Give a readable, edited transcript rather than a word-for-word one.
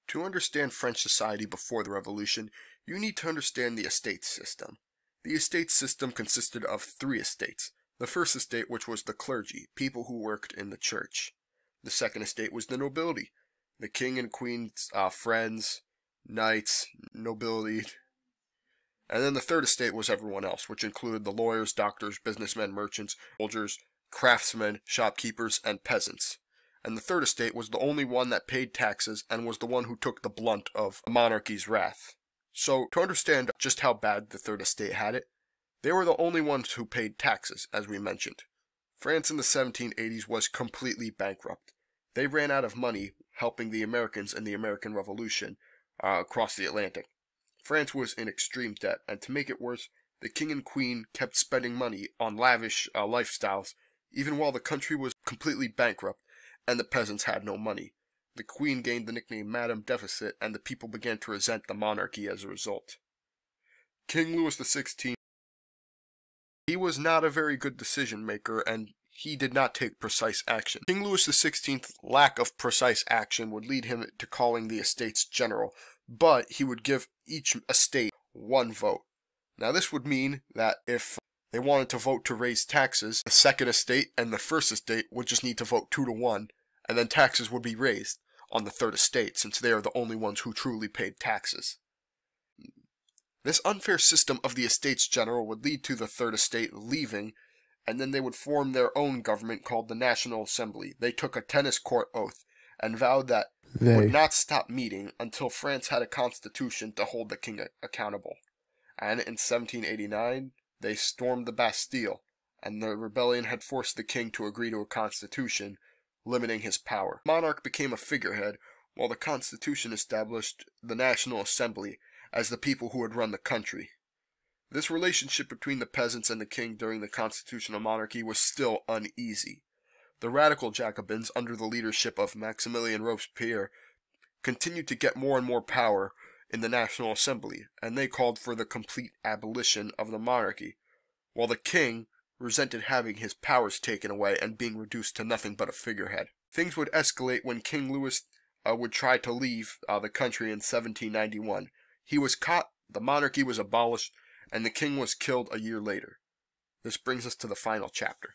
To understand French society before the Revolution, you need to understand the estates system. The estates system consisted of three estates. The first estate, which was the clergy, people who worked in the church. The second estate was the nobility, the king and queen's friends, knights, nobility. And then the third estate was everyone else, which included the lawyers, doctors, businessmen, merchants, soldiers, craftsmen, shopkeepers, and peasants. And the third estate was the only one that paid taxes and was the one who took the blunt of the monarchy's wrath. So, to understand just how bad the third estate had it, they were the only ones who paid taxes, as we mentioned. France in the 1780s was completely bankrupt. They ran out of money helping the Americans in the American Revolution across the Atlantic. France was in extreme debt, and to make it worse, the king and queen kept spending money on lavish lifestyles, even while the country was completely bankrupt and the peasants had no money. The queen gained the nickname Madame Deficit, and the people began to resent the monarchy as a result. King Louis XVI, he was not a very good decision maker, and he did not take precise action. King Louis XVI's lack of precise action would lead him to calling the estates general, but he would give each estate one vote. Now this would mean that if they wanted to vote to raise taxes, the second estate and the first estate would just need to vote 2-1, and then taxes would be raised on the third estate, since they are the only ones who truly paid taxes. This unfair system of the estates general would lead to the third estate leaving, and then they would form their own government called the National Assembly. They took a tennis court oath and vowed that they would not stop meeting until France had a constitution to hold the king accountable. And in 1789, they stormed the Bastille, and the rebellion had forced the king to agree to a constitution limiting his power. The monarch became a figurehead, while the constitution established the National Assembly as the people who would run the country. This relationship between the peasants and the king during the constitutional monarchy was still uneasy. The radical Jacobins, under the leadership of Maximilien Robespierre, continued to get more and more power in the National Assembly, and they called for the complete abolition of the monarchy, while the king resented having his powers taken away and being reduced to nothing but a figurehead. Things would escalate when King Louis would try to leave the country in 1791. He was caught, the monarchy was abolished, and the king was killed a year later. This brings us to the final chapter.